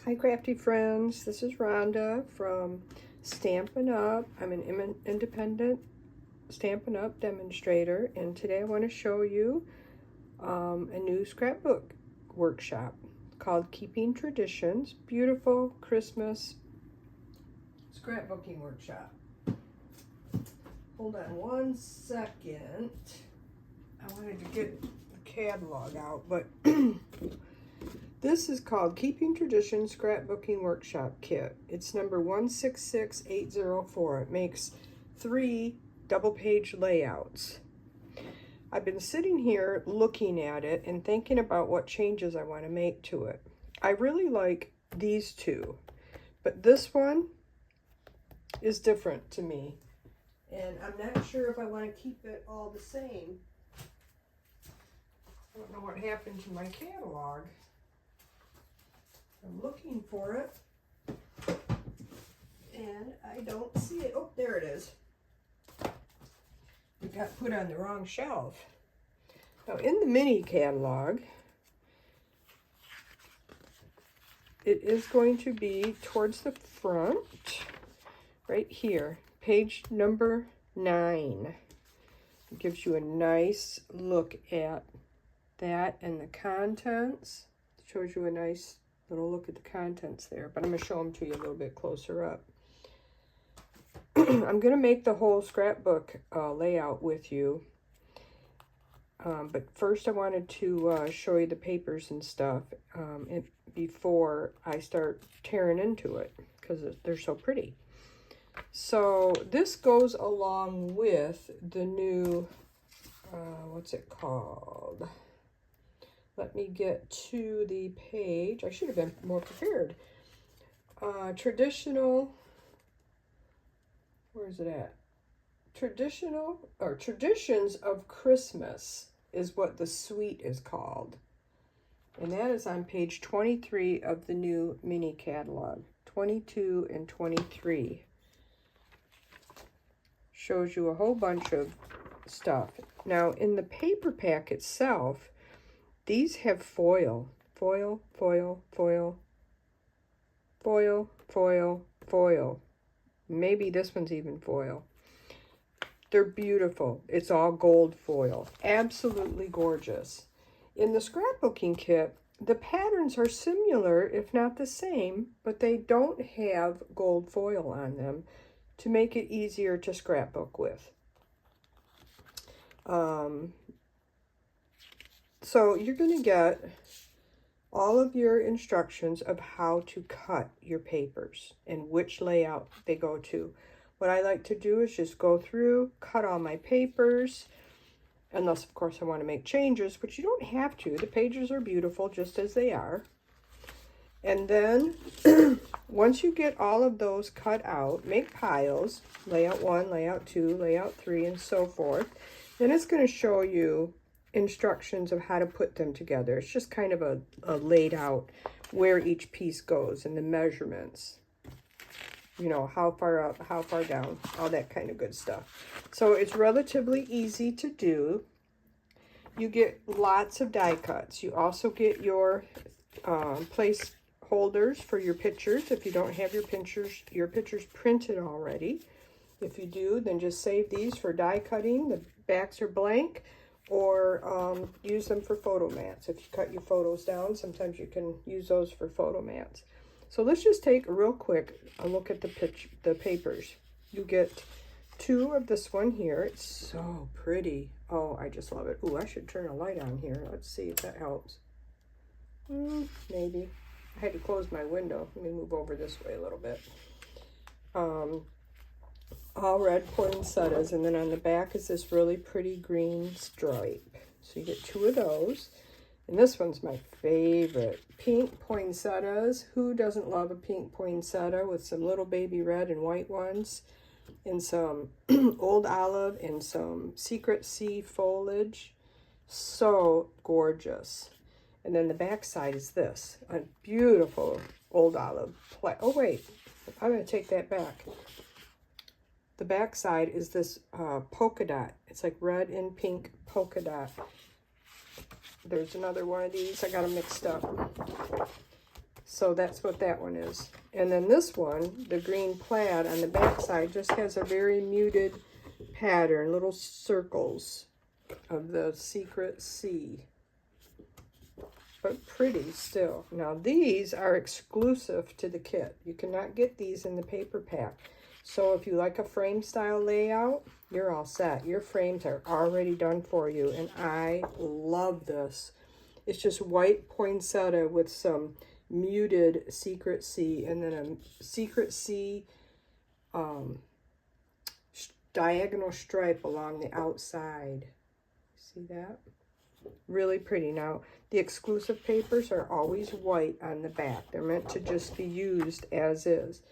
Hi crafty friends, this is Rhonda from Stampin' Up. I'm an independent Stampin' Up demonstrator, and today I want to show you a new scrapbook workshop called Keeping Traditions. Beautiful Christmas scrapbooking workshop. Hold on one second. I wanted to get the catalog out, but this is called Keeping Traditions Scrapbooking Workshop Kit. It's number 166804. It makes 3 double-page layouts. I've been sitting here looking at it and thinking about what changes I want to make to it. I really like these two, but this one is different to me. And I'm not sure if I want to keep it all the same. I don't know what happened to my catalog. I'm looking for it, and I don't see it. Oh, there it is. It got put on the wrong shelf. Now, in the mini catalog, it is going to be towards the front, right here, page number 9. It gives you a nice look at that and the contents. It shows you a nice little look at the contents there, but I'm going to show them to you a little bit closer up. I'm going to make the whole scrapbook layout with you, but first I wanted to show you the papers and stuff before I start tearing into it, because they're so pretty. So this goes along with the new, what's it called? Let me get to the page. I should have been more prepared. Traditional, where is it at? Traditions of Christmas is what the suite is called. And that is on page 23 of the new mini catalog. 22 and 23. Shows you a whole bunch of stuff. Now, in the paper pack itself, these have foil, foil, foil, foil, foil, foil, foil. Maybe this one's even foil. They're beautiful. It's all gold foil. Absolutely gorgeous. In the scrapbooking kit, the patterns are similar, if not the same, but they don't have gold foil on them to make it easier to scrapbook with. So you're going to get all of your instructions of how to cut your papers and which layout they go to. What I like to do is just go through, cut all my papers, unless of course I want to make changes, but you don't have to. The pages are beautiful just as they are. And then once you get all of those cut out, make piles, layout 1, layout 2, layout 3, and so forth. Then it's going to show you instructions of how to put them together. It's just kind of a laid out where each piece goes and the measurements. You know, how far up, how far down, all that kind of good stuff. So it's relatively easy to do. You get lots of die cuts. You also get your place holders for your pictures if you don't have your pictures printed already. If you do, then just save these for die cutting. The backs are blank, or use them for photo mats. If you cut your photos down, sometimes you can use those for photo mats. So let's just take a real quick look at the papers. You get 2 of this one here. It's so pretty. Oh, I just love it. Ooh, I should turn a light on here. Let's see if that helps. Maybe. I had to close my window. Let me move over this way a little bit. All red poinsettias, and then on the back is this really pretty green stripe. So you get 2 of those. And this one's my favorite. Pink poinsettias. Who doesn't love a pink poinsettia with some little baby red and white ones? And some old olive and some secret sea foliage. So gorgeous. And then the back side is this. A beautiful old olive. Oh, wait. I'm going to take that back. The back side is this polka dot. It's like red and pink polka dot. There's another one of these. I got them mixed up. So that's what that one is. And then this one, the green plaid on the back side, just has a very muted pattern, little circles of the secret C. But pretty still. Now these are exclusive to the kit. You cannot get these in the paper pack. So if you like a frame style layout, you're all set. Your frames are already done for you. And I love this. It's just white poinsettia with some muted secret C, and then a secret C diagonal stripe along the outside. See that? Really pretty. Now, the exclusive papers are always white on the back. They're meant to just be used as is.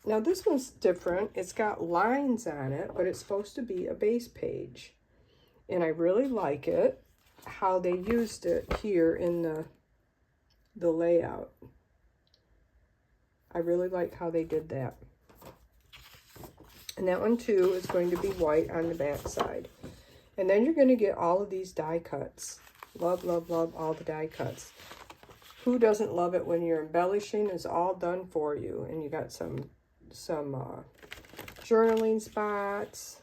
Now, this one's different. It's got lines on it, but it's supposed to be a base page. And I really like it, how they used it here in the layout. I really like how they did that. And that one too is going to be white on the back side. And then you're going to get all of these die cuts. Love, love, love all the die cuts. Who doesn't love it when your embellishing is all done for you? And you got some journaling spots.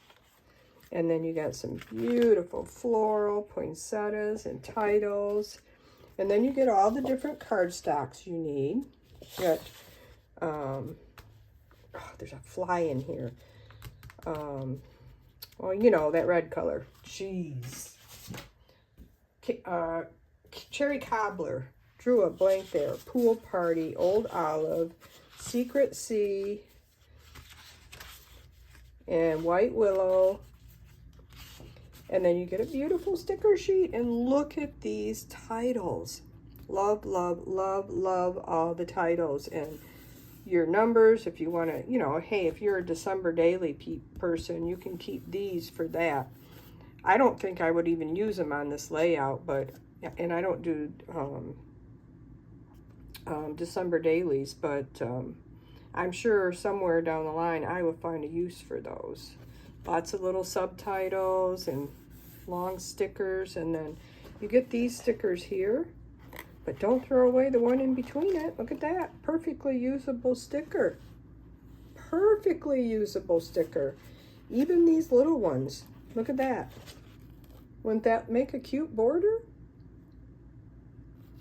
And then you got some beautiful floral poinsettias and titles. And then you get all the different cardstocks you need. You got, oh, there's a fly in here. Well, you know, that red color. Jeez. Cherry Cobbler. Drew a blank there. Pool Party. Old Olive. Secret C. And White Willow. And then you get a beautiful sticker sheet. And look at these titles. Love, love, love, love all the titles. And your numbers, if you want to, you know, hey, if you're a December daily person, you can keep these for that. I don't think I would even use them on this layout, but, and I don't do December dailies, but I'm sure somewhere down the line I will find a use for those. Lots of little subtitles and long stickers, and then you get these stickers here. But don't throw away the one in between it. Look at that. Perfectly usable sticker. Perfectly usable sticker. Even these little ones. Look at that. Wouldn't that make a cute border?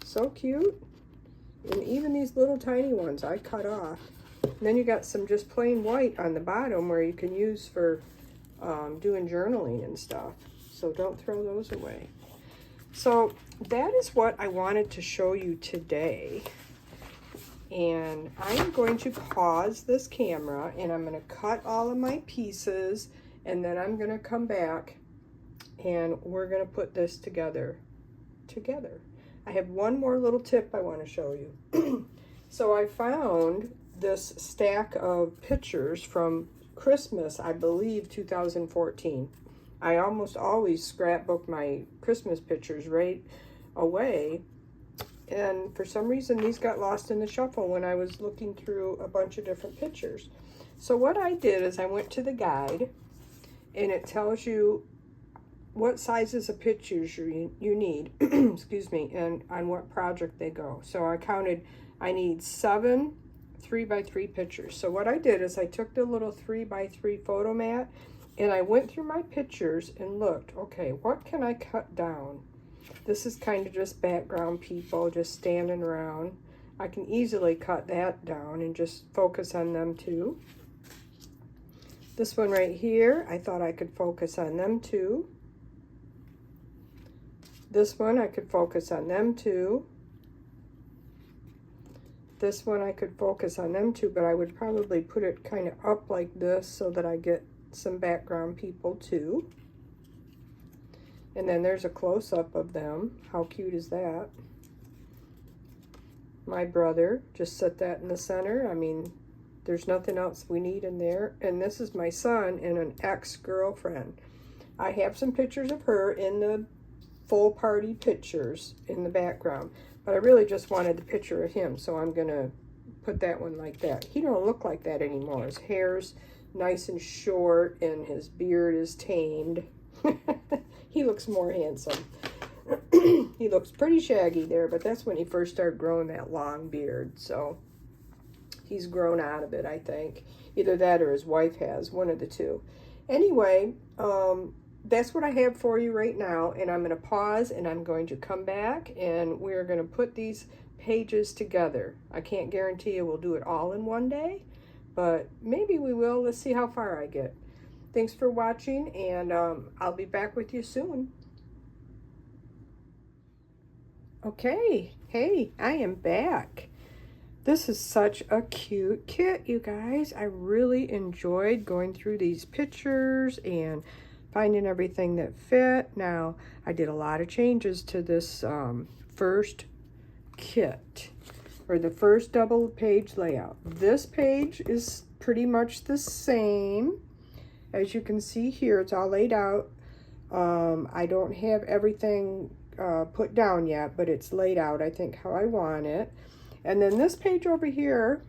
So cute. And even these little tiny ones I cut off. And then you got some just plain white on the bottom where you can use for doing journaling and stuff. So don't throw those away. So that is what I wanted to show you today. And I'm going to pause this camera and I'm going to cut all of my pieces, and then I'm going to come back and we're going to put this together. I have one more little tip I want to show you. So I found this stack of pictures from Christmas, I believe 2014. I almost always scrapbook my Christmas pictures right away. And for some reason, these got lost in the shuffle when I was looking through a bunch of different pictures. So what I did is I went to the guide, and it tells you what sizes of pictures you need, excuse me, and on what project they go. So I counted, I need 7 3x3 pictures. So what I did is I took the little 3x3 photo mat, and I went through my pictures and looked, okay, what can I cut down? This is kind of just background people just standing around. I can easily cut that down and just focus on them too. This one right here, I thought I could focus on them too. This one, I could focus on them too. This one, I could focus on them too, but I would probably put it kind of up like this so that I get some background people too. And then there's a close-up of them. How cute is that? My brother, just set that in the center. I mean, there's nothing else we need in there. And this is my son and an ex-girlfriend. I have some pictures of her in the full party pictures in the background, but I really just wanted the picture of him, so I'm gonna put that one like that. He don't look like that anymore. His hair's nice and short and his beard is tamed. He looks more handsome. He looks pretty shaggy there, but that's when he first started growing that long beard. So he's grown out of it, I think. Either that or his wife has, one of the two. Anyway, that's what I have for you right now, and I'm going to pause and I'm going to come back and we're going to put these pages together. I can't guarantee you we'll do it all in one day, but maybe we will. Let's see how far I get. Thanks for watching, and I'll be back with you soon. Okay, hey, I am back. This is such a cute kit, you guys. I really enjoyed going through these pictures and finding everything that fit. Now, I did a lot of changes to this first kit, or the first double page layout. This page is pretty much the same. As you can see here, it's all laid out. I don't have everything put down yet, but it's laid out, I think, how I want it. And then this page over here,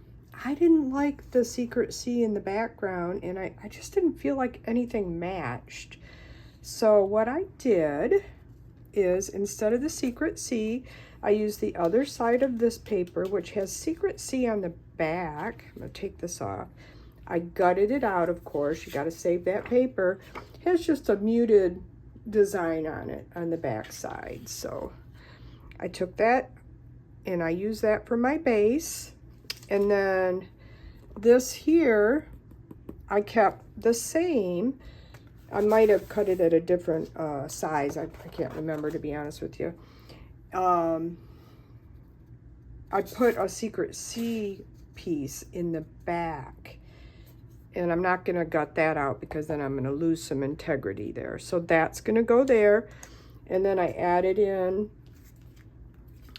I didn't like the secret C in the background, and I just didn't feel like anything matched. So what I did is, instead of the secret C, I used the other side of this paper, which has secret C on the back. I'm going to take this off. I gutted it out, of course. You got to save that paper. It has just a muted design on it on the back side. So I took that and I used that for my base. And then this here, I kept the same. I might have cut it at a different size. I can't remember, to be honest with you. I put a secret C piece in the back. And I'm not going to gut that out because then I'm going to lose some integrity there. So that's going to go there. And then I added in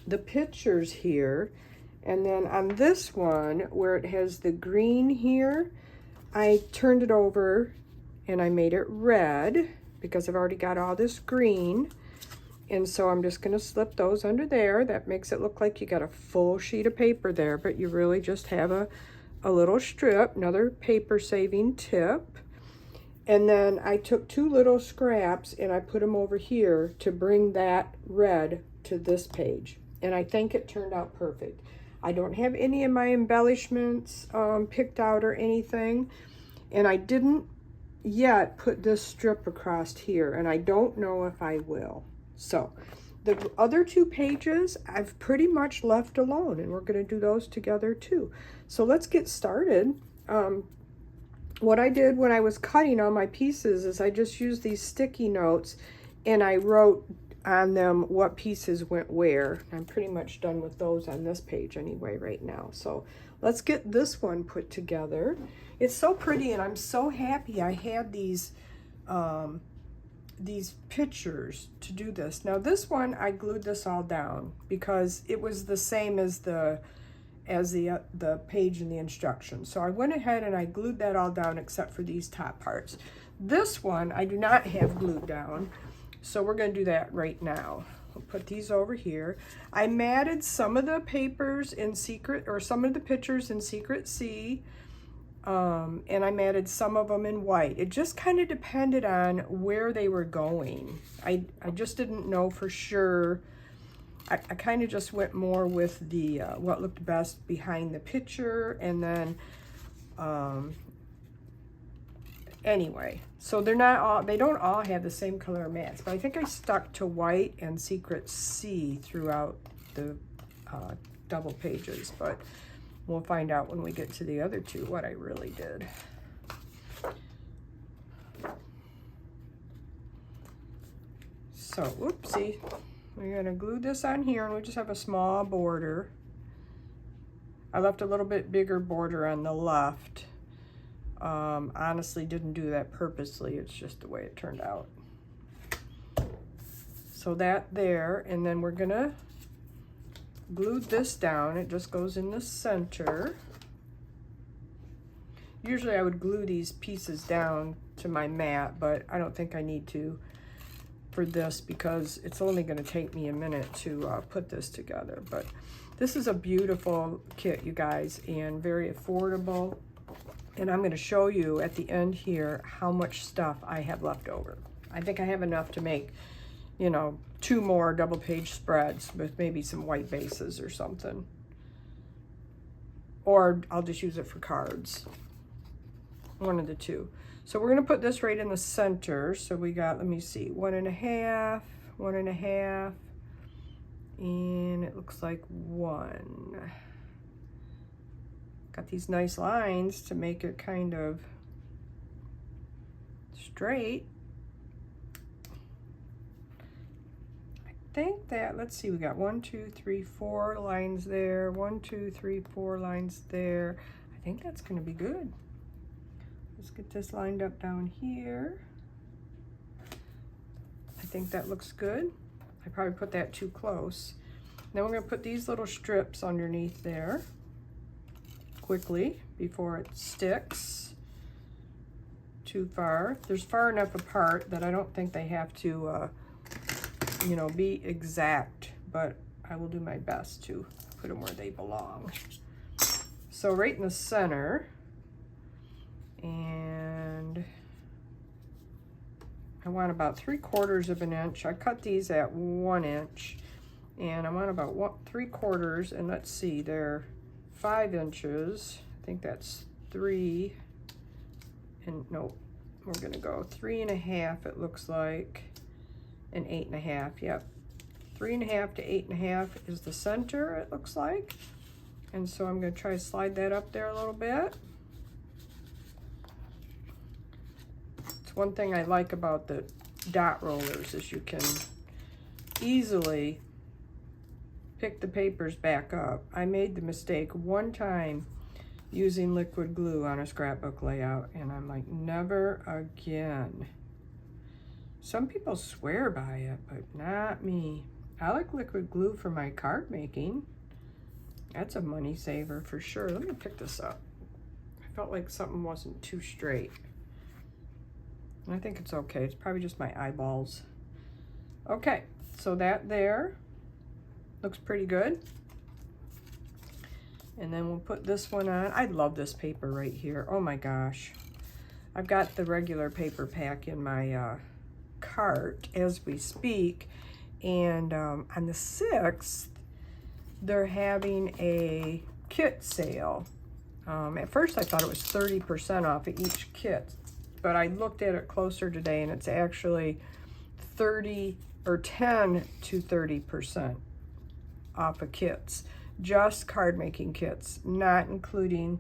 the pictures here. And then on this one, where it has the green here, I turned it over and I made it red because I've already got all this green. And so I'm just going to slip those under there. That makes it look like you got a full sheet of paper there, but you really just have a little strip, another paper saving tip. And then I took two little scraps and I put them over here to bring that red to this page. And I think it turned out perfect. I don't have any of my embellishments picked out or anything. And I didn't yet put this strip across here, and I don't know if I will. So the other two pages I've pretty much left alone, and we're going to do those together too. So let's get started. What I did when I was cutting all my pieces is I just used these sticky notes and I wrote on them what pieces went where. I'm pretty much done with those on this page anyway right now. So let's get this one put together. It's so pretty, and I'm so happy I had these pictures to do this. Now this one, I glued this all down because it was the same as the page in the instructions. So I went ahead and I glued that all down except for these top parts. This one I do not have glued down, so we're going to do that right now. I'll put these over here. I matted some of the papers in secret, or some of the pictures in secret C, and I matted some of them in white. It just kind of depended on where they were going. I just didn't know for sure. I kind of just went more with the what looked best behind the picture, and then anyway, so they don't all have the same color mats, but I think I stuck to white and secret C throughout the double pages, but we'll find out when we get to the other two what I really did. So, whoopsie. We're going to glue this on here, and we just have a small border. I left a little bit bigger border on the left. Honestly, didn't do that purposely. It's just the way it turned out. So that there, and then we're going to glue this down. It just goes in the center. Usually I would glue these pieces down to my mat, but I don't think I need to for this because it's only going to take me a minute to put this together. But this is a beautiful kit, you guys, and very affordable. And I'm going to show you at the end here how much stuff I have left over. I think I have enough to make you know, 2 more double page spreads with maybe some white bases or something. Or I'll just use it for cards. One of the two. So we're gonna put this right in the center. So we got, let me see, 1.5, 1.5, and it looks like 1. Got these nice lines to make it kind of straight. I think that, let's see, we got 1, 2, 3, 4 lines there. 1, 2, 3, 4 lines there. I think that's gonna be good. Let's get this lined up down here. I think that looks good. I probably put that too close. Then we're gonna put these little strips underneath there quickly before it sticks too far. There's far enough apart that I don't think they have to, you know, be exact, but I will do my best to put them where they belong. So right in the center, and I want about 3/4 of an inch. I cut these at 1 inch, and I want about 3/4, and let's see, they're 5 inches. I think that's 3, and no, we're gonna go 3.5, it looks like, and 8.5, yep. 3.5 to 8.5 is the center, it looks like. And so I'm gonna try to slide that up there a little bit. It's one thing I like about the dot rollers is you can easily pick the papers back up. I made the mistake one time using liquid glue on a scrapbook layout, and I'm like, never again. Some people swear by it, but not me. I like liquid glue for my card making. That's a money saver for sure. Let me pick this up. I felt like something wasn't too straight. I think it's okay. It's probably just my eyeballs. Okay, so that there looks pretty good. And then we'll put this one on. I love this paper right here. Oh my gosh. I've got the regular paper pack in my cart as we speak. And on the 6th, they're having a kit sale. At first I thought it was 30% off of each kit, but I looked at it closer today and it's actually 10 to 30% off of kits. Just card making kits, not including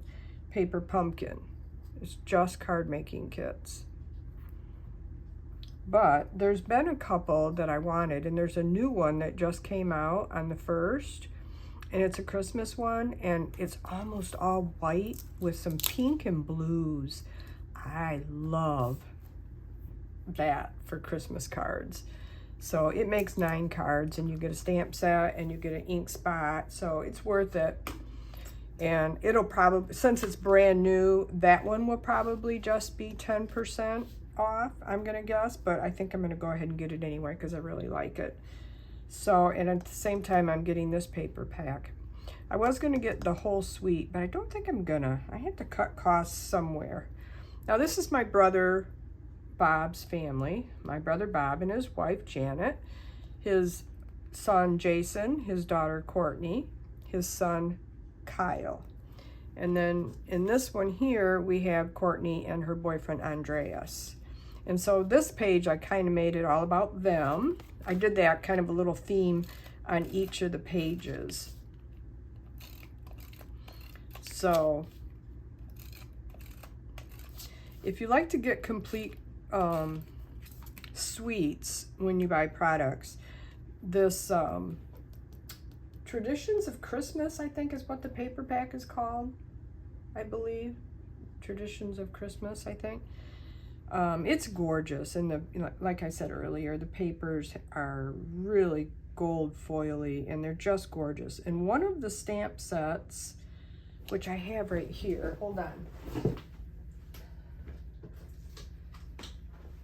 paper pumpkin. It's just card making kits. But there's been a couple that I wanted, and there's a new one that just came out on the 1st, and it's a Christmas one, and it's almost all white with some pink and blues. I love that for Christmas cards. So it makes 9 cards, and you get a stamp set, and you get an ink spot, so it's worth it. And it'll probably, since it's brand new, that one will probably just be 10% off, I'm gonna guess, but I think I'm gonna go ahead and get it anyway because I really like it. So, and at the same time, I'm getting this paper pack. I was gonna get the whole suite, but I don't think I'm gonna. I had to cut costs somewhere. Now, this is my brother Bob's family. My brother Bob and his wife, Janet, his son, Jason, his daughter, Courtney, his son, Kyle. And then in this one here, we have Courtney and her boyfriend, Andreas. And so this page, I kind of made it all about them. I did that kind of a little theme on each of the pages. So if you like to get complete suites when you buy products, this Traditions of Christmas, I think is what the paper pack is called, I believe. Traditions of Christmas, I think. It's gorgeous, and like I said earlier, the papers are really gold foily, and they're just gorgeous. And one of the stamp sets, which I have right here, hold on.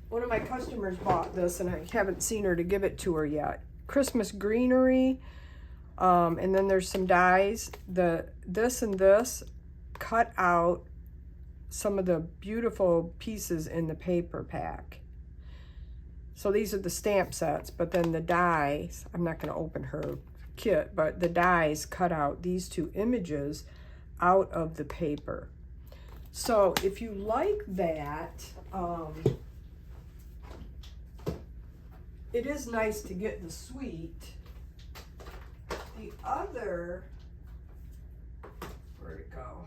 One of my customers bought this, and I haven't seen her to give it to her yet. Christmas greenery, and then there's some dies. This and this cut out some of the beautiful pieces in the paper pack. So these are the stamp sets, but then the dies, I'm not going to open her kit, but the dies cut out these two images out of the paper. So if you like that, it is nice to get the suite. The other, where'd it go?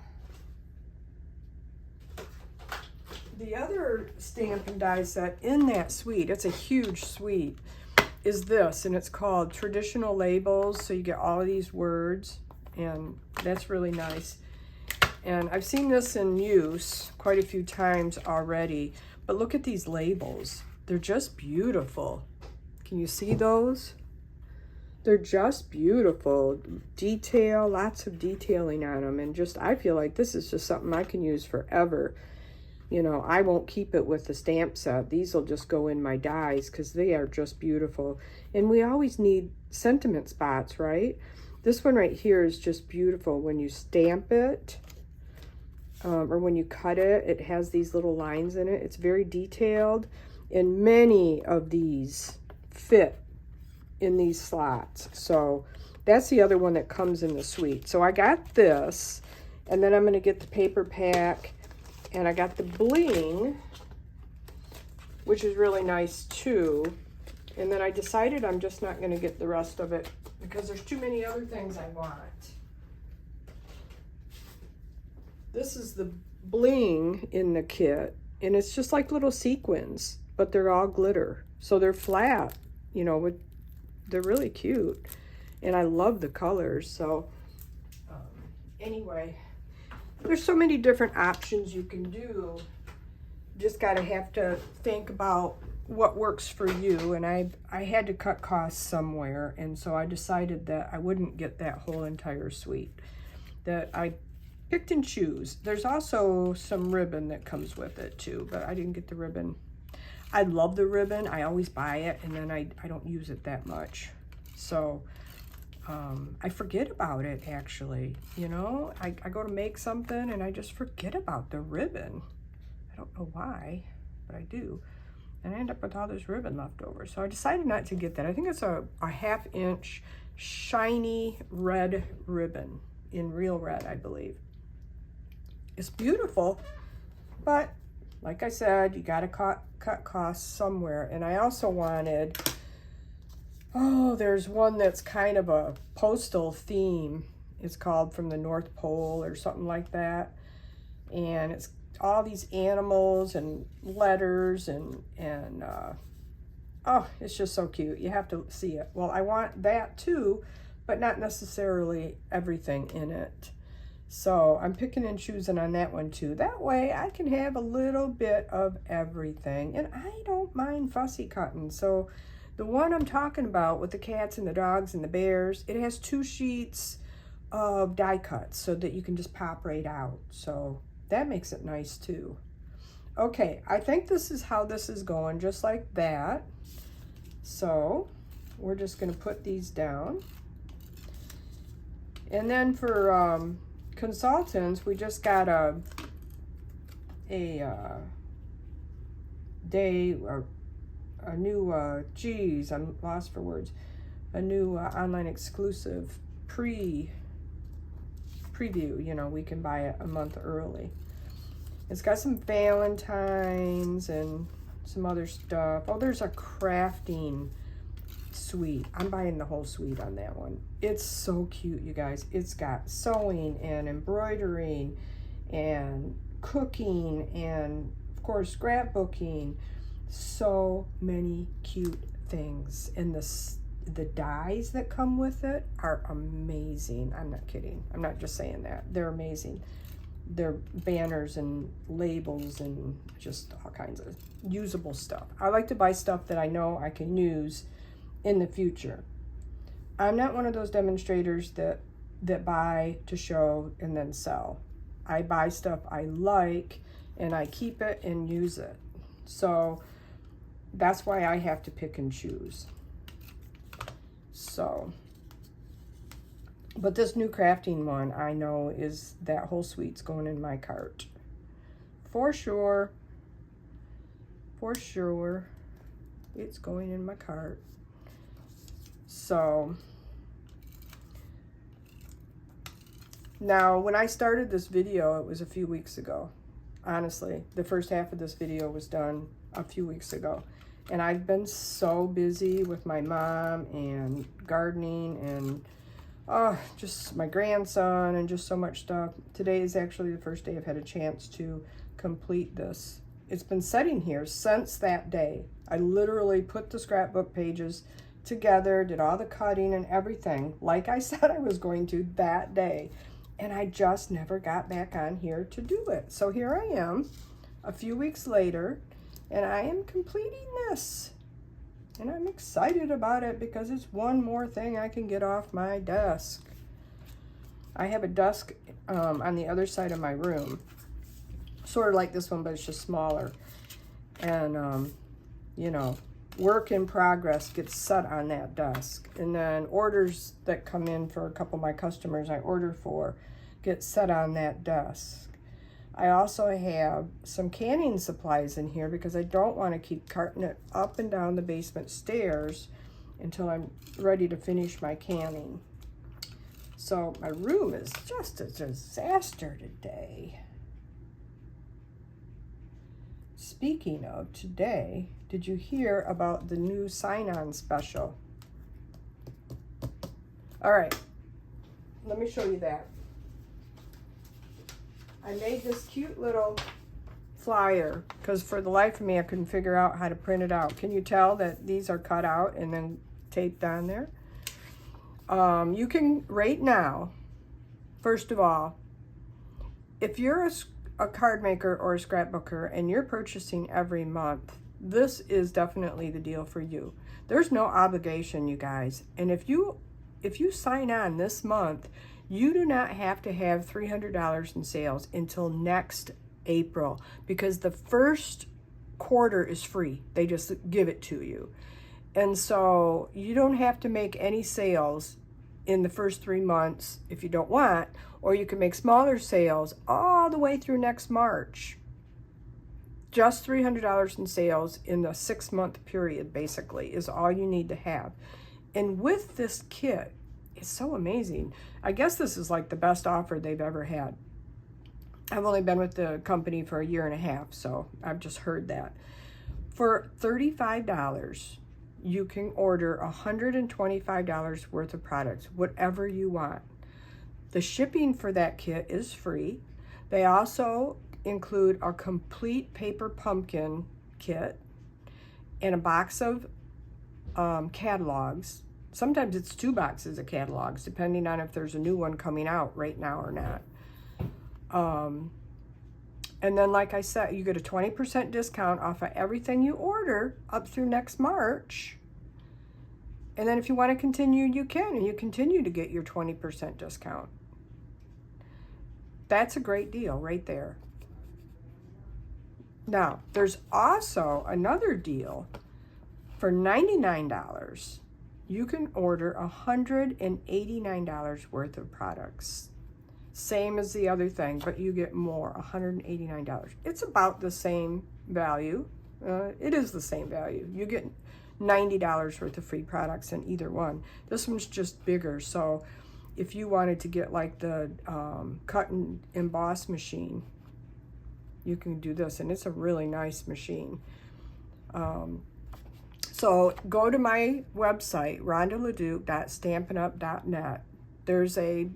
The other stamp and die set in that suite, it's a huge suite, is this, and it's called Traditional Labels. So you get all of these words, and that's really nice. And I've seen this in use quite a few times already, but look at these labels. They're just beautiful. Can you see those? They're just beautiful. Detail, lots of detailing on them, and just, I feel like this is just something I can use forever. You know, I won't keep it with the stamp set. These will just go in my dies because they are just beautiful. And we always need sentiment spots, right? This one right here is just beautiful. When you stamp it, or when you cut it, it has these little lines in it. It's very detailed. And many of these fit in these slots. So that's the other one that comes in the suite. So I got this, and then I'm going to get the paper pack. And I got the bling, which is really nice too. And then I decided I'm just not going to get the rest of it because there's too many other things I want. This is the bling in the kit, and it's just like little sequins, but they're all glitter. So they're flat, you know, they're really cute. And I love the colors. So anyway, there's so many different options you can do. Just gotta have to think about what works for you. And I had to cut costs somewhere, and so I decided that I wouldn't get that whole entire suite. That I picked and choose. There's also some ribbon that comes with it too, but I didn't get the ribbon. I love the ribbon. I always buy it, and then I don't use it that much. So I forget about it, actually. You know, I go to make something and I just forget about the ribbon. I don't know why, but I do. And I end up with all this ribbon left over. So I decided not to get that. I think it's a 1/2 inch shiny red ribbon in real red, I believe. It's beautiful, but like I said, you gotta cut costs somewhere. And I also wanted, oh, there's one that's kind of a postal theme. It's called From the North Pole or something like that. And it's all these animals and letters and oh, it's just so cute. You have to see it. Well, I want that too, but not necessarily everything in it. So I'm picking and choosing on that one too. That way I can have a little bit of everything. And I don't mind fussy cutting. So the one I'm talking about with the cats and the dogs and the bears, it has 2 sheets of die cuts so that you can just pop right out. So that makes it nice too. Okay, I think this is how this is going, just like that. So we're just going to put these down. And then for consultants, we just got a day or a new geez, I'm lost for words, a new online exclusive preview. You know, we can buy it a month early. It's got some Valentines and some other stuff. Oh, there's a crafting suite. I'm buying the whole suite on that one. It's so cute, you guys. It's got sewing and embroidering and cooking and of course scrapbooking. So many cute things, and the dies that come with it are amazing. I'm not kidding. I'm not just saying that. They're amazing. They're banners and labels and just all kinds of usable stuff. I like to buy stuff that I know I can use in the future. I'm not one of those demonstrators that buy to show and then sell. I buy stuff I like and I keep it and use it. So that's why I have to pick and choose. So, but this new crafting one, I know is that whole suite's going in my cart. For sure. For sure. it's going in my cart. So now when I started this video, it was a few weeks ago. Honestly, the first half of this video was done a few weeks ago. And I've been so busy with my mom and gardening and just my grandson and just so much stuff. Today is actually the first day I've had a chance to complete this. It's been sitting here since that day. I literally put the scrapbook pages together, did all the cutting and everything, like I said I was going to that day. And I just never got back on here to do it. So here I am, a few weeks later, and I am completing this. And I'm excited about it because it's one more thing I can get off my desk. I have a desk on the other side of my room, sort of like this one, but it's just smaller. And, you know, work in progress gets set on that desk. And then orders that come in for a couple of my customers I order for get set on that desk. I also have some canning supplies in here because I don't want to keep carting it up and down the basement stairs until I'm ready to finish my canning. So my room is just a disaster today. Speaking of today, did you hear about the new sign-on special? All right, let me show you that. I made this cute little flyer because for the life of me, I couldn't figure out how to print it out. Can you tell that these are cut out and then taped on there? You can, right now, first of all, if you're a card maker or a scrapbooker and you're purchasing every month, this is definitely the deal for you. There's no obligation, you guys. And if you sign on this month, you do not have to have $300 in sales until next April because the first quarter is free. They just give it to you. And so you don't have to make any sales in the first 3 months if you don't want, or you can make smaller sales all the way through next March. Just $300 in sales in the 6-month period, basically, is all you need to have. And with this kit, it's so amazing. I guess this is like the best offer they've ever had. I've only been with the company for a year and a half, so I've just heard that. For $35, you can order $125 worth of products, whatever you want. The shipping for that kit is free. They also include a complete paper pumpkin kit and a box of catalogs. Sometimes it's 2 boxes of catalogs, depending on if there's a new one coming out right now or not. And then, like I said, you get a 20% discount off of everything you order up through next March. And then if you want to continue, you can, and you continue to get your 20% discount. That's a great deal right there. Now, there's also another deal for $99. You can order $189 worth of products. Same as the other thing, but you get more, $189. It's about the same value. It is the same value. You get $90 worth of free products in either one. This one's just bigger, so if you wanted to get like the cut and emboss machine, you can do this, and it's a really nice machine. So go to my website, rhondaleduc.stampinup.net. There's a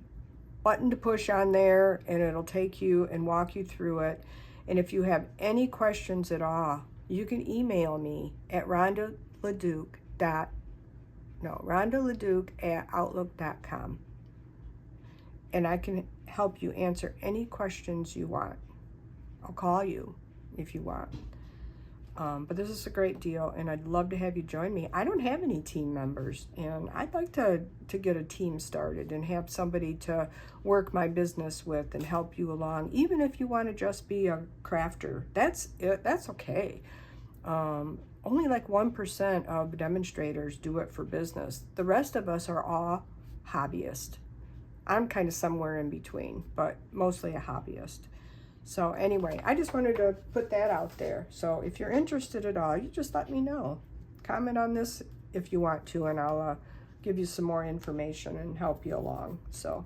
button to push on there, and it'll take you and walk you through it. And if you have any questions at all, you can email me at rhondaleduc@outlook.com. And I can help you answer any questions you want. I'll call you if you want. But this is a great deal, and I'd love to have you join me. I don't have any team members, and I'd like to get a team started and have somebody to work my business with and help you along. Even if you want to just be a crafter, that's okay. Only like 1% of demonstrators do it for business. The rest of us are all hobbyists. I'm kind of somewhere in between, but mostly a hobbyist. So anyway, I just wanted to put that out there. So if you're interested at all, you just let me know. comment on this if you want to, and I'll give you some more information and help you along. So,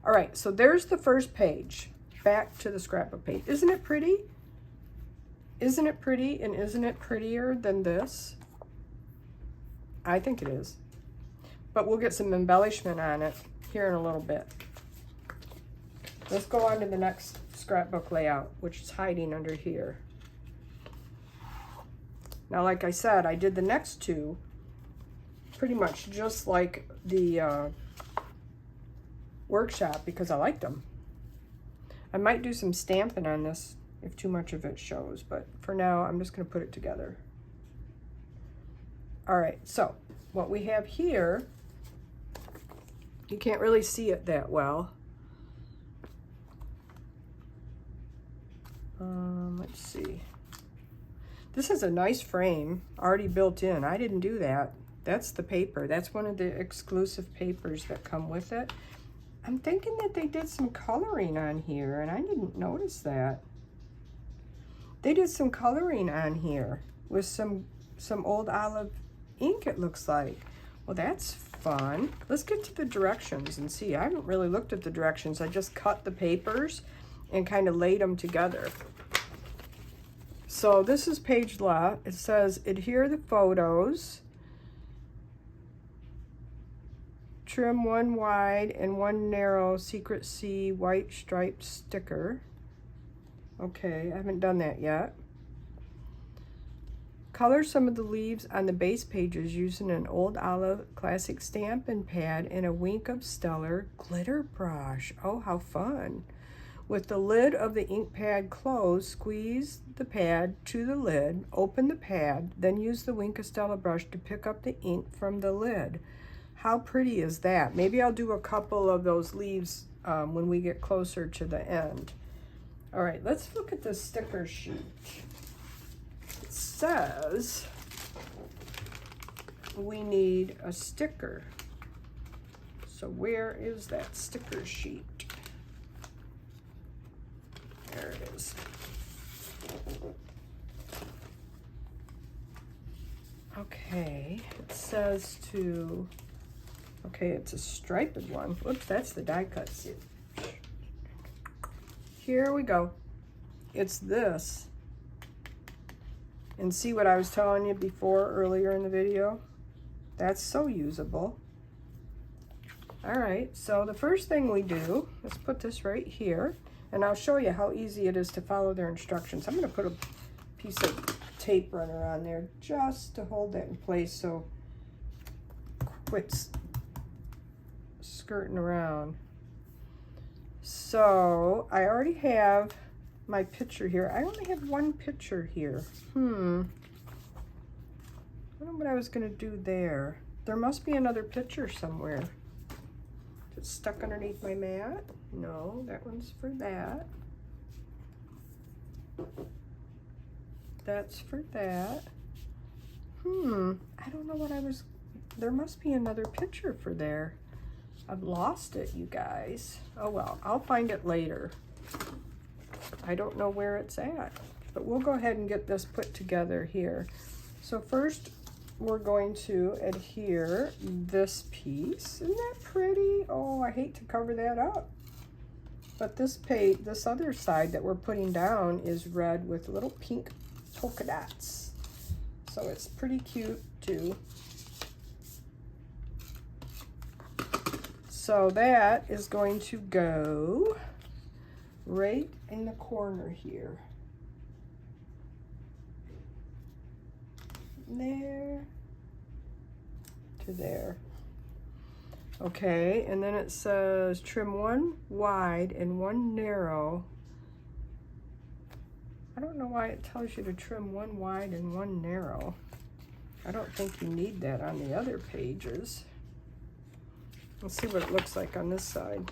all right, so there's the first page. Back to the scrapbook page. Isn't it pretty? Isn't it pretty? And isn't it prettier than this? I think it is. But we'll get some embellishment on it here in a little bit. Let's go on to the next scrapbook layout, which is hiding under here. Now, like I said, I did the next two pretty much just like the workshop because I liked them. I might do some stamping on this if too much of it shows, but for now, I'm just going to put it together. All right, so what we have here, you can't really see it that well. Let's see. This is a nice frame, already built in. I didn't do that. That's the paper. That's one of the exclusive papers that come with it. I'm thinking that they did some coloring on here, and I didn't notice that. They did some coloring on here with some old olive ink, it looks like. Well, that's fun. Let's get to the directions and see. I haven't really looked at the directions. I just cut the papers and kind of laid them together. So this is page left. It says, adhere the photos. Trim one wide and one narrow Secret C white striped sticker. Okay, I haven't done that yet. Color some of the leaves on the base pages using an old olive classic Stampin' pad and a wink of stellar glitter brush. Oh, how fun. With the lid of the ink pad closed, squeeze the pad to the lid, open the pad, then use the wink of stellar brush to pick up the ink from the lid. How pretty is that? Maybe I'll do a couple of those leaves when we get closer to the end. All right, let's look at the sticker sheet. It says we need a sticker. So where is that sticker sheet? There it is. Okay, it says to, okay, it's a striped one. Whoops, that's the die cut suit. Here we go. It's this. And see what I was telling you before earlier in the video? That's so usable. All right, so the first thing we do, let's put this right here, and I'll show you how easy it is to follow their instructions. I'm gonna put a piece of tape runner on there just to hold that in place so quits skirting around. So I already have my picture here. I only have one picture here. I don't know what I was gonna do there. There must be another picture somewhere. It's stuck underneath my mat. No, that one's for that. That's for that. I don't know what I was, there must be another picture for there. I've lost it, you guys. Oh well, I'll find it later. I don't know where it's at, but we'll go ahead and get this put together here. So first, we're going to adhere this piece. Isn't that pretty? Oh, I hate to cover that up. But this page, this other side that we're putting down is red with little pink polka dots. So it's pretty cute too. So that is going to go right in the corner here. There to there. Okay, and then it says trim one wide and one narrow. I don't know why it tells you to trim one wide and one narrow. I don't think you need that on the other pages. Let's see what it looks like on this side.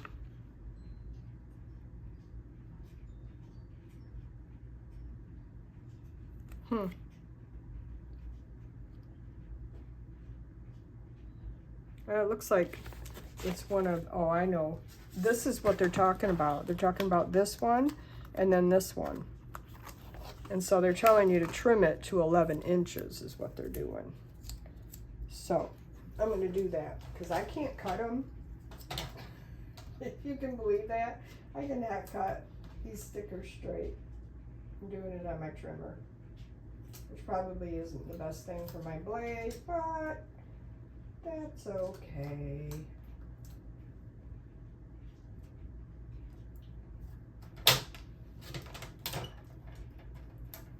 It looks like it's one of, oh, I know. This is what they're talking about. They're talking about this one and then this one. And so they're telling you to trim it to 11 inches is what they're doing. So I'm going to do that because I can't cut them. If you can believe that, I cannot cut these stickers straight. I'm doing it on my trimmer, which probably isn't the best thing for my blade, but that's okay.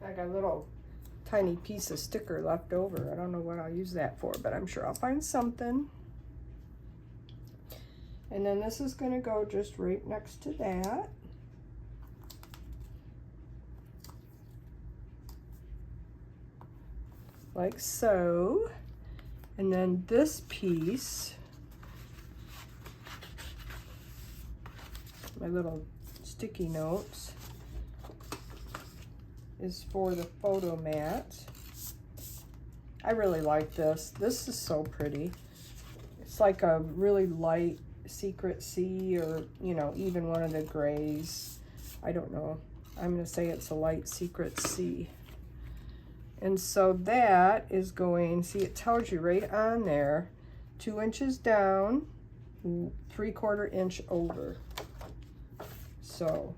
I got a little tiny piece of sticker left over. I don't know what I'll use that for, but I'm sure I'll find something. And then this is going to go just right next to that. Like so. And then this piece, my little sticky notes, is for the photo mat. I really like this. This is so pretty. It's like a really light secret sea, or you know, even one of the grays. I don't know. I'm going to say it's a light secret sea. And so that is going, see, it tells you right on there, 2 inches down, 3/4 inch over. So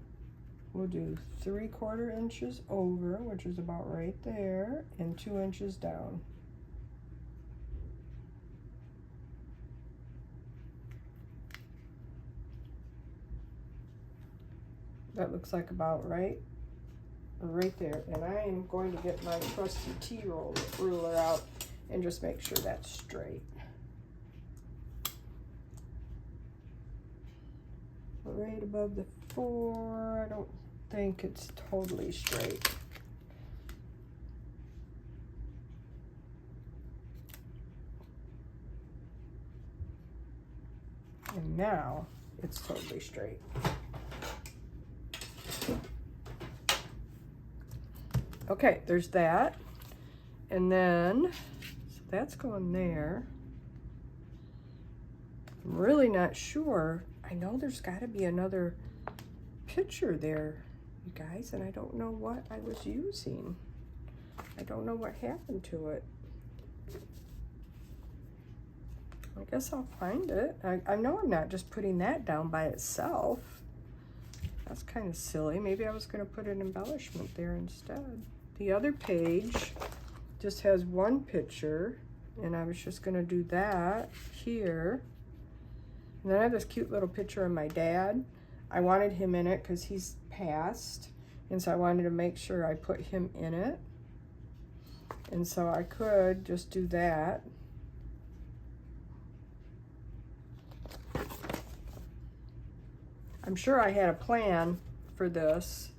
we'll do 3/4 inches over, which is about right there, and 2 inches down. That looks like about right there. And I am going to get my trusty T-ruler out and just make sure that's straight. Right above the 4, I don't think it's totally straight. And now it's totally straight. Okay, there's that. And then, so that's going there. I'm really not sure. I know there's got to be another picture there, you guys, and I don't know what I was using. I don't know what happened to it. I guess I'll find it. I know I'm not just putting that down by itself. That's kind of silly. Maybe I was going to put an embellishment there instead. The other page just has one picture, and I was just going to do that here. And then I have this cute little picture of my dad. I wanted him in it because he's passed, and so I wanted to make sure I put him in it. And so I could just do that. I'm sure I had a plan for this.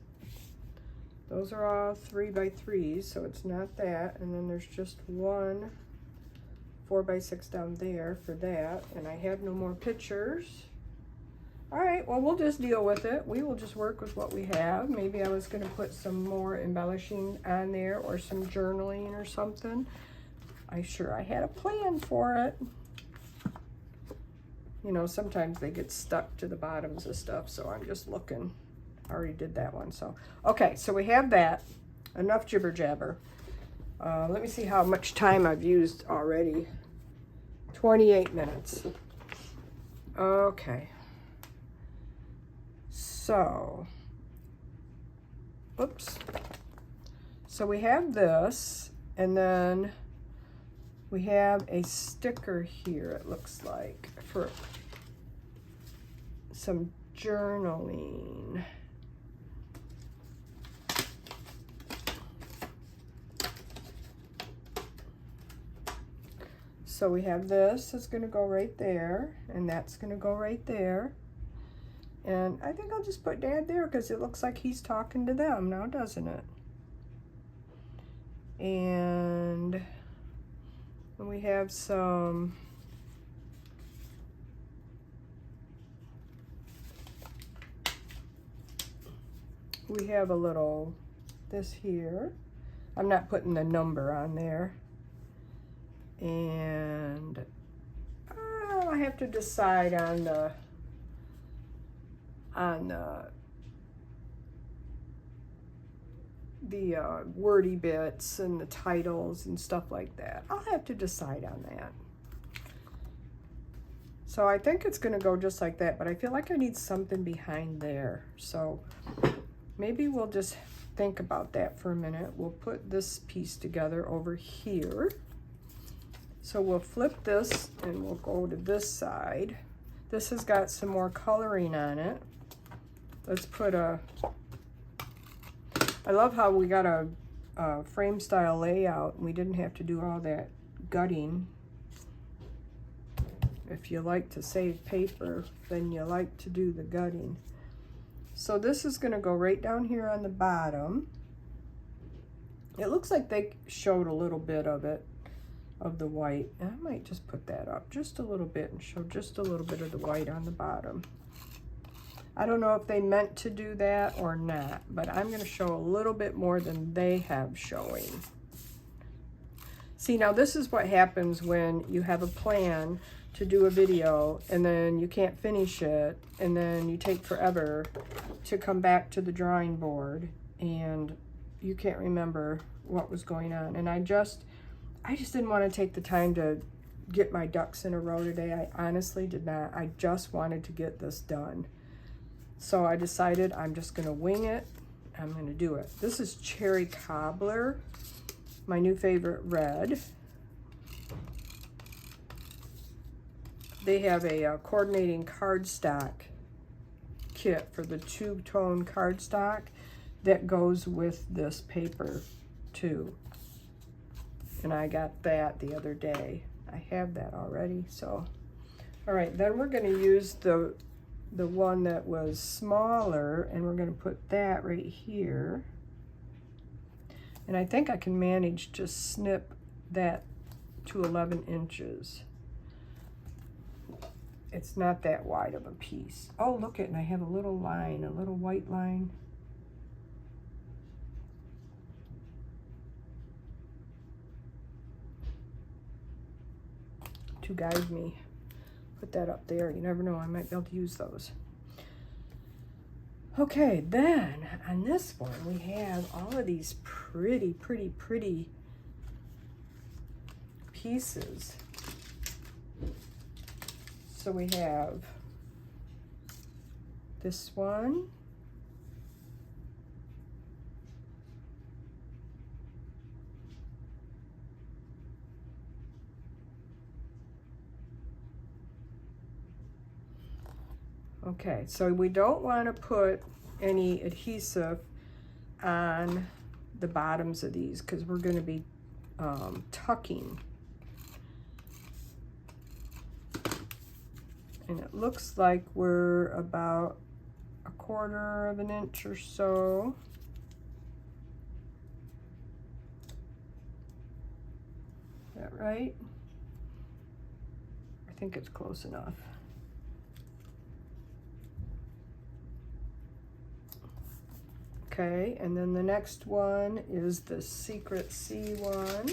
Those are all 3x3s, so it's not that. And then there's just one 4x6 down there for that. And I have no more pictures. All right, well, we'll just deal with it. We will just work with what we have. Maybe I was going to put some more embellishing on there or some journaling or something. I had a plan for it. You know, sometimes they get stuck to the bottoms of stuff, so I'm just looking. I already did that one, so. Okay, so we have that. Enough jibber jabber. Let me see how much time I've used already. 28 minutes. Okay. So, oops. So we have this, and then we have a sticker here, it looks like, for some journaling. So we have this, it's going to go right there, and that's going to go right there. And I think I'll just put Dad there because it looks like he's talking to them now, doesn't it? And we have some we have a little this here. I'm not putting the number on there. And I have to decide on the wordy bits and the titles and stuff like that. I'll have to decide on that. So I think it's gonna go just like that, but I feel like I need something behind there. So maybe we'll just think about that for a minute. We'll put this piece together over here. So we'll flip this and we'll go to this side. This has got some more coloring on it. Let's put I love how we got a frame style layout and we didn't have to do all that gutting. If you like to save paper, then you like to do the gutting. So this is gonna go right down here on the bottom. It looks like they showed a little bit of it, of the white. And I might just put that up just a little bit and show just a little bit of the white on the bottom. I don't know if they meant to do that or not, but I'm gonna show a little bit more than they have showing. See, now this is what happens when you have a plan to do a video and then you can't finish it and then you take forever to come back to the drawing board and you can't remember what was going on. And I just didn't want to take the time to get my ducks in a row today. I honestly did not. I just wanted to get this done. So I decided I'm just gonna wing it. I'm gonna do it. This is Cherry Cobbler, my new favorite red. They have a coordinating cardstock kit for the two-tone cardstock that goes with this paper too. And I got that the other day. I have that already, so. All right, then we're gonna use the one that was smaller and we're gonna put that right here. And I think I can manage to snip that to 11 inches. It's not that wide of a piece. Oh, look it, and I have a little line, a little white line. To guide me. Put that up there. You never know, I might be able to use those. Okay, then on this one we have all of these pretty pieces. So we have this one. Okay, so we don't want to put any adhesive on the bottoms of these because we're going to be tucking. And it looks like we're about 1/4 of an inch or so. Is that right? I think it's close enough. Okay, and then the next one is the Secret C one.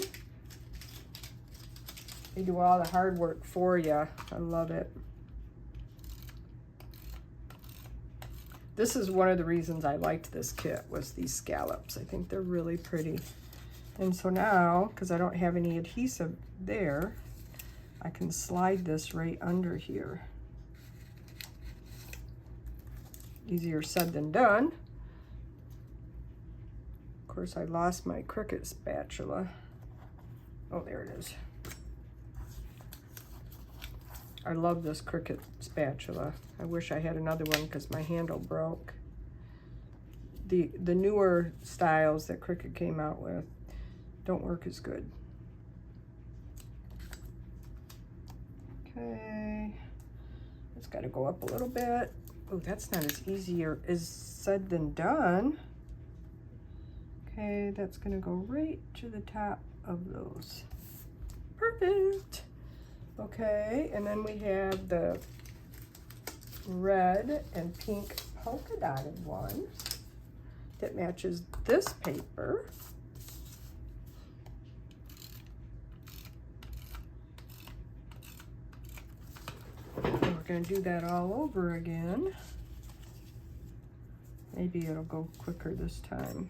They do all the hard work for you. I love it. This is one of the reasons I liked this kit, was these scallops. I think they're really pretty. And so now, because I don't have any adhesive there, I can slide this right under here. Easier said than done. Of course, I lost my Cricut spatula. Oh, there it is. I love this Cricut spatula. I wish I had another one because my handle broke. The newer styles that Cricut came out with don't work as good. Okay, it's got to go up a little bit. Oh, that's not as easier as said than done. Okay, that's going to go right to the top of those. Perfect. Okay, and then we have the red and pink polka dotted one that matches this paper. And we're going to do that all over again. Maybe it'll go quicker this time.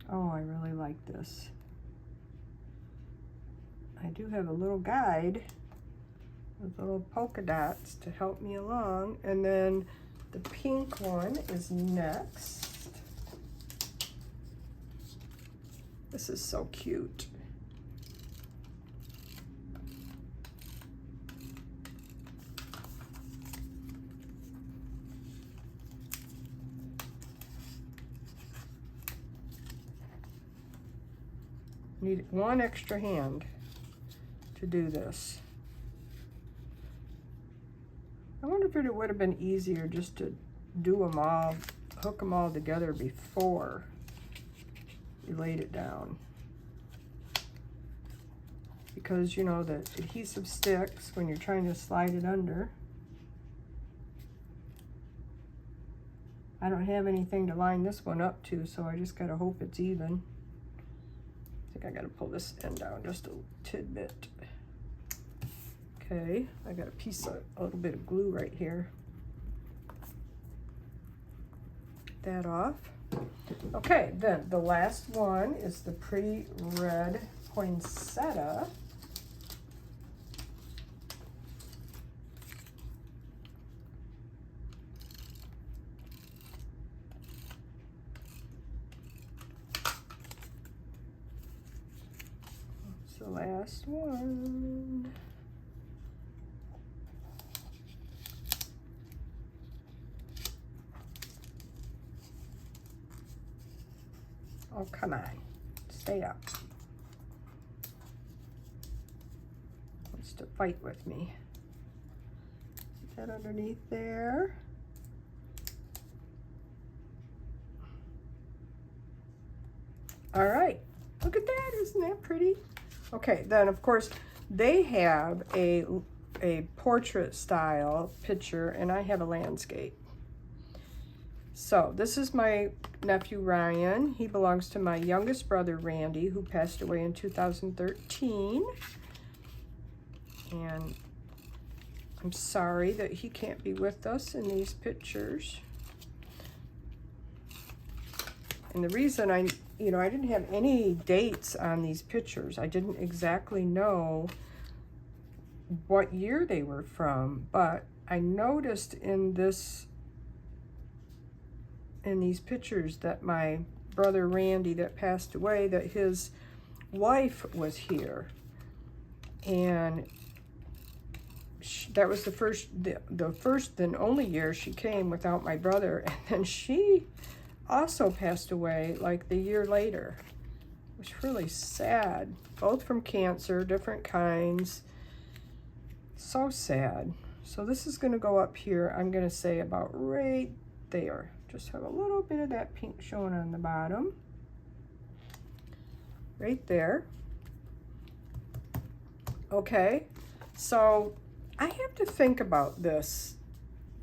Oh, I really like this. I do have a little guide with little polka dots to help me along. And then the pink one is next. This is so cute. Need one extra hand to do this. I wonder if it would have been easier just to do them all, hook them all together before you laid it down. Because, you know, the adhesive sticks when you're trying to slide it under. I don't have anything to line this one up to, so I just gotta hope it's even. I think I gotta pull this end down just a tidbit. Okay, I got a little bit of glue right here. Get that off. Okay, then the last one is the pretty red poinsettia. That's the last one. Oh, come on. Stay up. Wants to fight with me. Is that underneath there? All right. Look at that. Isn't that pretty? Okay, then of course they have a portrait style picture and I have a landscape. So this is my nephew Ryan. He belongs to my youngest brother Randy, who passed away in 2013. And I'm sorry that he can't be with us in these pictures. And the reason I didn't have any dates on these pictures. I didn't exactly know what year they were from, but I noticed in these pictures that my brother Randy that passed away, that his wife was here. And that was the first and only year she came without my brother. And then she also passed away like the year later. It was really sad. Both from cancer, different kinds. So sad. So this is going to go up here. I'm going to say about right there. Just have a little bit of that pink showing on the bottom. Right there. Okay. So I have to think about this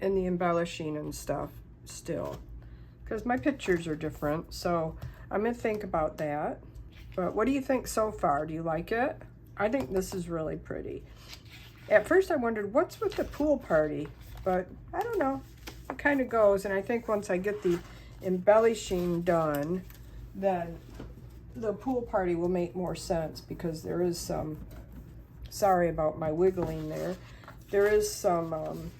in the embellishing and stuff still, because my pictures are different. So I'm going to think about that. But what do you think so far? Do you like it? I think this is really pretty. At first I wondered what's with the pool party, but I don't know. It kind of goes, and I think once I get the embellishing done, then the pool party will make more sense, because there is some, sorry about my wiggling there, there is some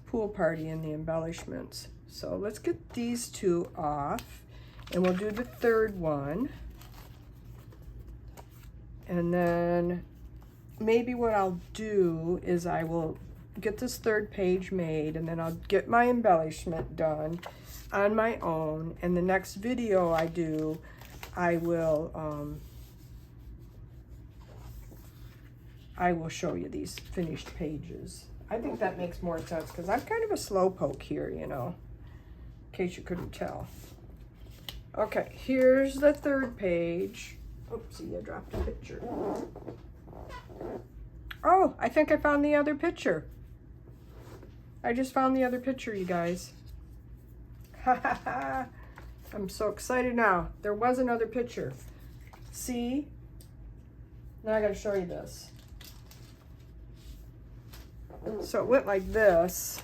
pool party in the embellishments. So let's get these two off, and we'll do the third one. And then maybe what I'll do is I will get this third page made, and then I'll get my embellishment done on my own. And the next video I do, I will show you these finished pages. I think that makes more sense, because I'm kind of a slowpoke here, you know, in case you couldn't tell. Okay, here's the third page. Oopsie, I dropped a picture. Oh, I think I found the other picture. I just found the other picture, you guys. Ha ha ha. I'm so excited now. There was another picture. See? Now I gotta show you this. So it went like this,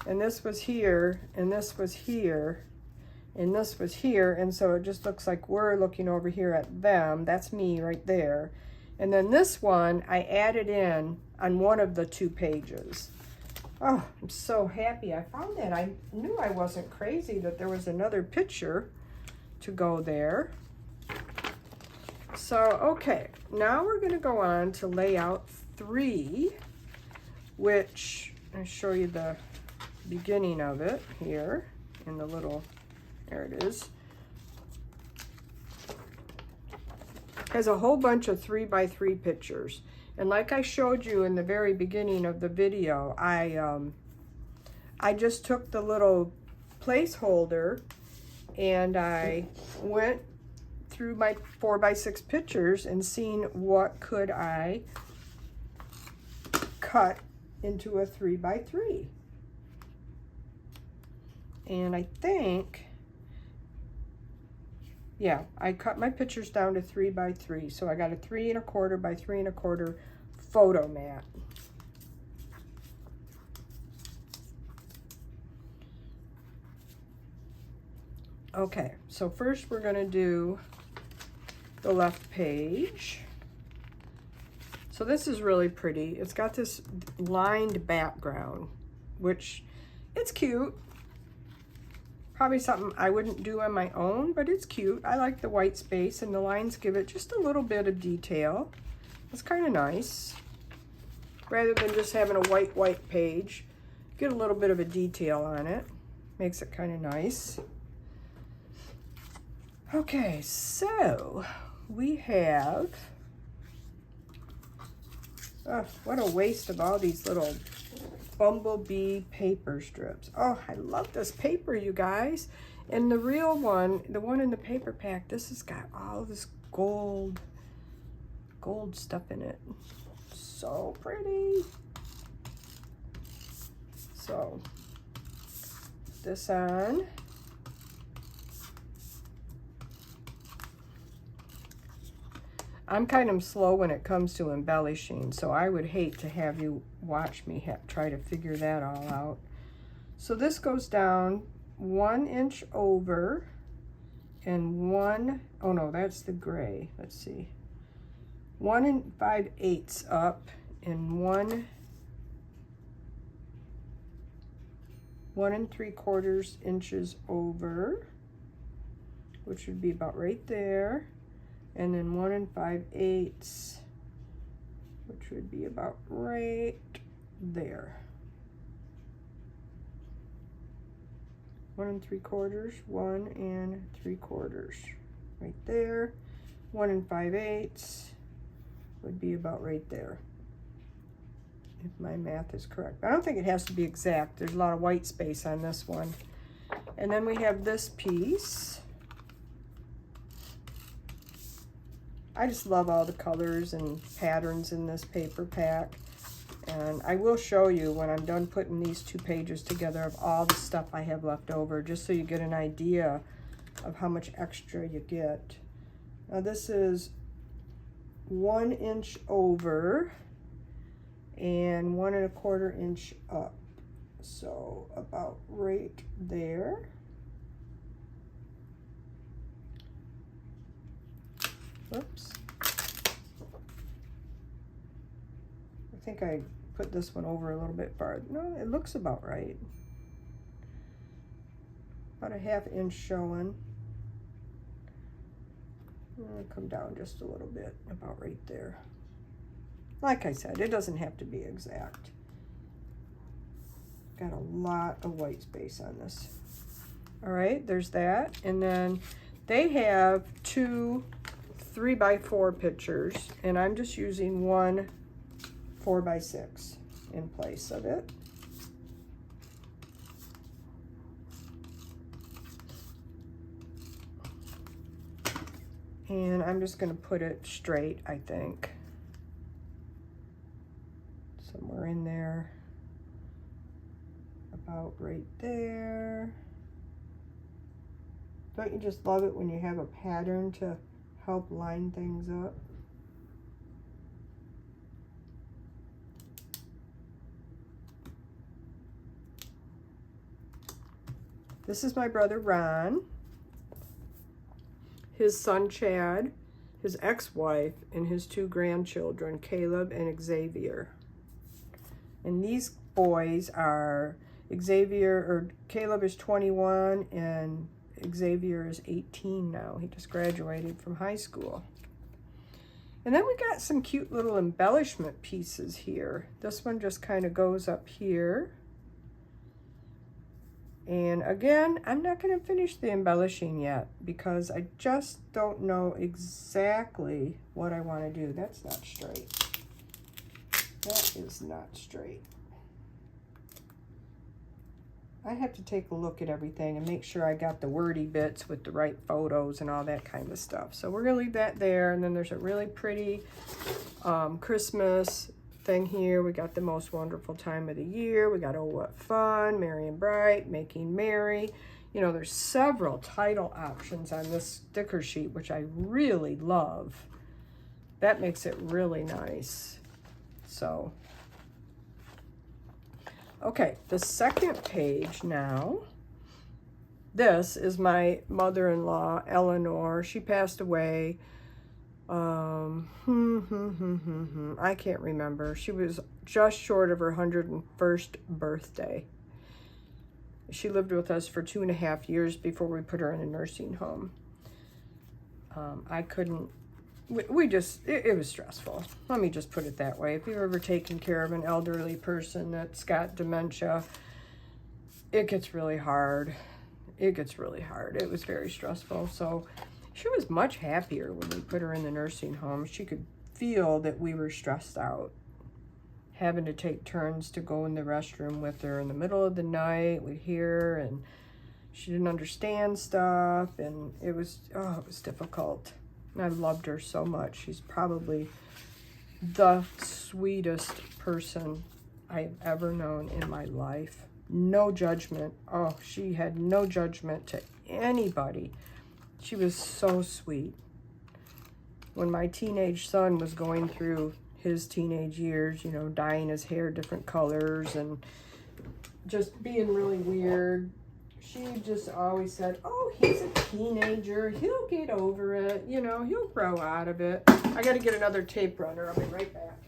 and this was here, and this was here, and this was here, and so it just looks like we're looking over here at them. That's me right there. And then this one I added in on one of the 2 pages. Oh, I'm so happy I found that. I knew I wasn't crazy that there was another picture to go there. So, okay, now we're going to go on to layout 3, which I'll show you the beginning of it here in the little, there it is. Has a whole bunch of 3x3 pictures. And like I showed you in the very beginning of the video, I just took the little placeholder and I went through my 4x6 pictures and seen what could I cut into a 3x3. And I think, yeah, I cut my pictures down to 3x3. So I got a 3 1/4 by 3 1/4 photo mat. Okay, so first we're gonna do the left page. So this is really pretty. It's got this lined background, which it's cute. Probably something I wouldn't do on my own, but it's cute. I like the white space, and the lines give it just a little bit of detail. It's kind of nice. Rather than just having a white page, get a little bit of a detail on it. Makes it kind of nice. Okay, so we have, oh, what a waste of all these little bumblebee paper strips. Oh, I love this paper, you guys. And the real one, the one in the paper pack, this has got all this gold stuff in it. So pretty. So, put this on. I'm kind of slow when it comes to embellishing, so I would hate to have you watch me try to figure that all out. So this goes down 1 inch over and oh no, that's the gray. Let's see. 1 5/8 up and 1 3/4 inches over, which would be about right there. And then 1 5/8, which would be about right there. 1 3/4, 1 3/4, right there. 1 5/8 would be about right there, if my math is correct. I don't think it has to be exact. There's a lot of white space on this one. And then we have this piece. I just love all the colors and patterns in this paper pack. And I will show you when I'm done putting these 2 pages together of all the stuff I have left over, just so you get an idea of how much extra you get. Now this is 1 inch over and 1 1/4 inch up. So about right there. Whoops. I think I put this one over a little bit farther. No, it looks about right. About a 1/2 inch showing. I'm gonna come down just a little bit, about right there. Like I said, it doesn't have to be exact. Got a lot of white space on this. All right, there's that. And then they have 2 3x4 pictures, and I'm just using 1 4x6 in place of it. And I'm just going to put it straight, I think. Somewhere in there. About right there. Don't you just love it when you have a pattern to help line things up? This is my brother Ron. his son Chad, his ex-wife, and his 2 grandchildren, Caleb and Xavier. And these boys are Caleb is 21 and Xavier is 18 now. He just graduated from high school. And then we got some cute little embellishment pieces here. This one just kind of goes up here. And again, I'm not going to finish the embellishing yet because I just don't know exactly what I want to do. That's not straight. That is not straight. I have to take a look at everything and make sure I got the wordy bits with the right photos and all that kind of stuff. So we're going to leave that there. And then there's a really pretty Christmas thing here. We got the most wonderful time of the year. We got Oh What Fun, Merry and Bright, Making Merry. You know, there's several title options on this sticker sheet, which I really love. That makes it really nice. So, okay, the second page now. This is my mother-in-law, Eleanor. She passed away. I can't remember. She was just short of her 101st birthday. She lived with us for 2.5 years before we put her in a nursing home. I couldn't, it was stressful. Let me just put it that way. If you've ever taken care of an elderly person that's got dementia, it gets really hard. It gets really hard. It was very stressful. So she was much happier when we put her in the nursing home. She could feel that we were stressed out, having to take turns to go in the restroom with her in the middle of the night. We'd hear her, and she didn't understand stuff, and it was difficult. And I loved her so much. She's probably the sweetest person I've ever known in my life. No judgment. Oh, she had no judgment to anybody. She was so sweet. When my teenage son was going through his teenage years, you know, dyeing his hair different colors and just being really weird, she just always said, oh, he's a teenager. He'll get over it. You know, he'll grow out of it. I got to get another tape runner. I'll be right back.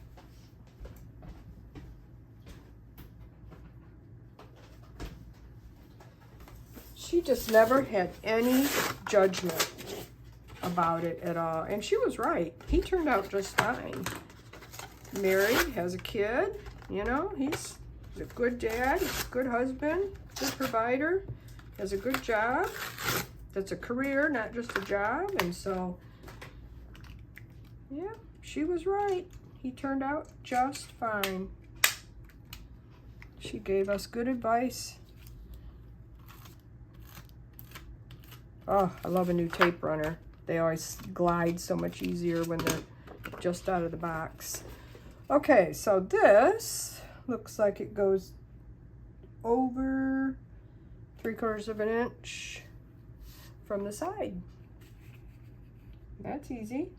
She just never had any judgment about it at all. And she was right. He turned out just fine. Married, has a kid, you know, he's a good dad, he's a good husband, good provider, has a good job. That's a career, not just a job. And so, yeah, she was right. He turned out just fine. She gave us good advice. Oh, I love a new tape runner. They always glide so much easier when they're just out of the box. Okay, so this looks like it goes over 3/4 of an inch from the side. That's easy.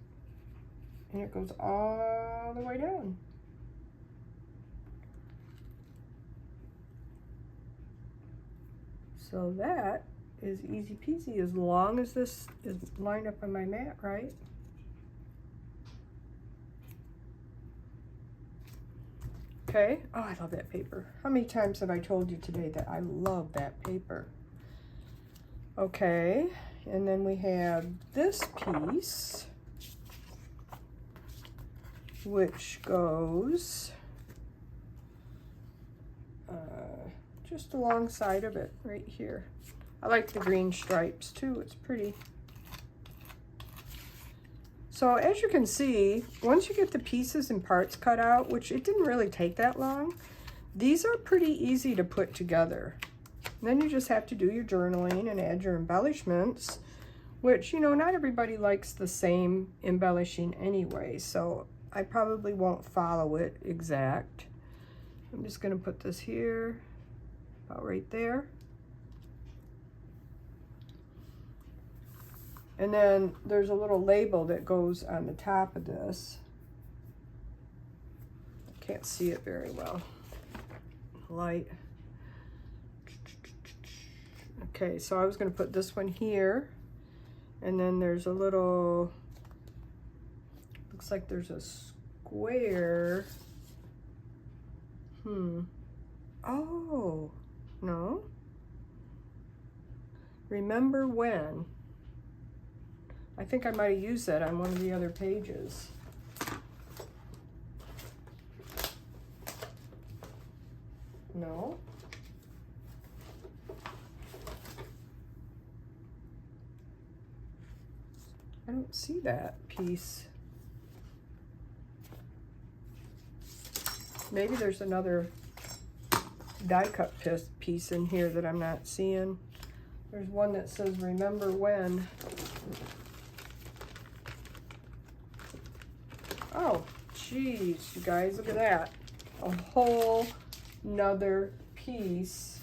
And it goes all the way down. So that is easy peasy as long as this is lined up on my mat, right? Okay. Oh, I love that paper. How many times have I told you today that I love that paper? Okay. And then we have this piece, which goes just alongside of it right here. I like the green stripes too. It's pretty. So as you can see, once you get the pieces and parts cut out, which it didn't really take that long, these are pretty easy to put together. And then you just have to do your journaling and add your embellishments, which, you know, not everybody likes the same embellishing anyway, so I probably won't follow it exact. I'm just going to put this here, about right there. And then there's a little label that goes on the top of this. I can't see it very well. Light. Okay, so I was going to put this one here. And then there's a little, looks like there's a square. Oh, no. Remember when? I think I might have used that on one of the other pages. No. I don't see that piece. Maybe there's another die cut piece in here that I'm not seeing. There's one that says remember when. Oh, geez, you guys, look at that. A whole nother piece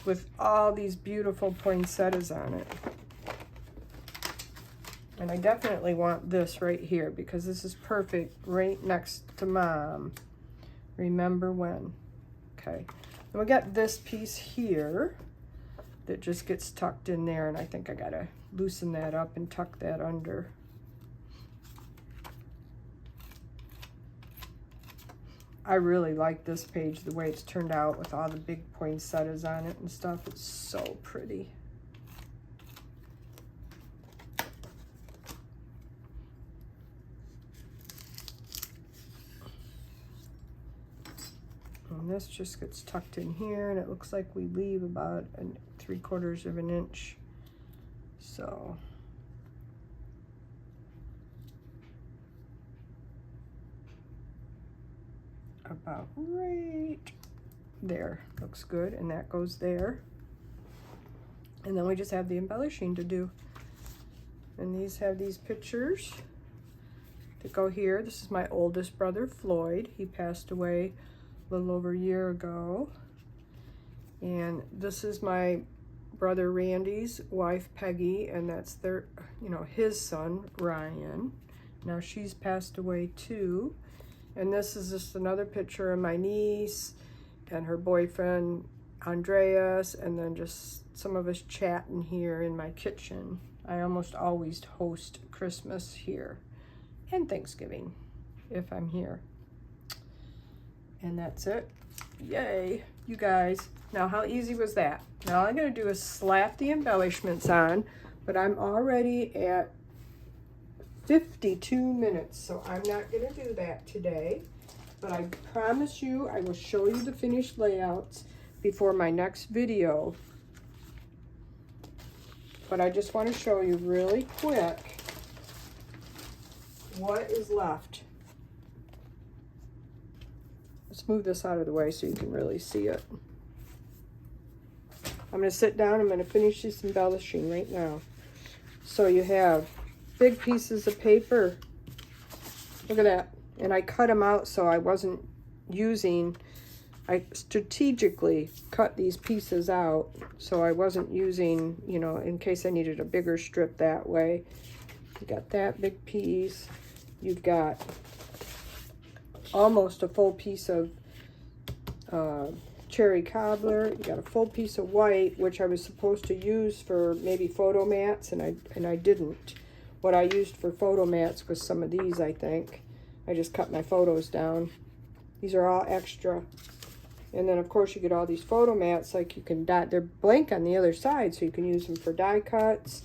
with all these beautiful poinsettias on it. And I definitely want this right here because this is perfect right next to Mom. Remember when. Okay. And we got this piece here that just gets tucked in there, and I think I gotta loosen that up and tuck that under. I really like this page, the way it's turned out with all the big poinsettias on it and stuff. It's so pretty. And this just gets tucked in here, and it looks like we leave about 3/4 of an inch. So about right there. Looks good, and that goes there. And then we just have the embellishing to do. And these have these pictures that go here. This is my oldest brother, Floyd. He passed away a little over a year ago. And this is my brother Randy's wife, Peggy, and that's their, his son, Ryan. Now she's passed away too. And this is just another picture of my niece and her boyfriend, Andreas, and then just some of us chatting here in my kitchen. I almost always host Christmas here and Thanksgiving if I'm here. And that's it. Yay, you guys. Now, how easy was that? Now, all I'm going to do is slap the embellishments on, but I'm already at 52 minutes, so I'm not going to do that today. But I promise you, I will show you the finished layouts before my next video. But I just want to show you really quick what is left. Let's move this out of the way so you can really see it. I'm going to sit down. I'm going to finish this embellishing right now. So you have big pieces of paper. Look at that. And I cut them out so I wasn't using, I strategically cut these pieces out so I wasn't using, in case I needed a bigger strip that way. You got that big piece. You've got almost a full piece of cherry cobbler. You got a full piece of white, which I was supposed to use for maybe photo mats, and I didn't. What I used for photo mats was some of these, I think. I just cut my photos down. These are all extra. And then, of course, you get all these photo mats, like you can dot. They're blank on the other side, so you can use them for die cuts.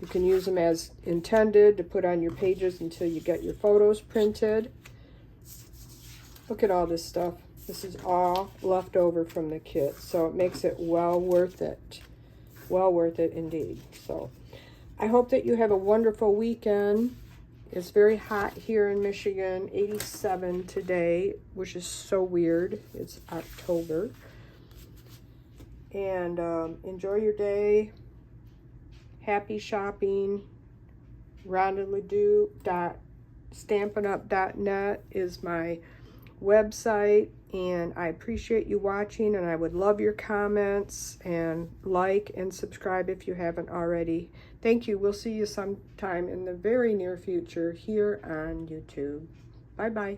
You can use them as intended to put on your pages until you get your photos printed. Look at all this stuff. This is all left over from the kit, so it makes it well worth it. Well worth it indeed. So I hope that you have a wonderful weekend. It's very hot here in Michigan, 87 today, which is so weird. It's October. And enjoy your day. Happy shopping. RhondaLedoux.stampinup.net is my website, and I appreciate you watching, and I would love your comments, and like and subscribe if you haven't already. Thank you. We'll see you sometime in the very near future here on YouTube. Bye-bye.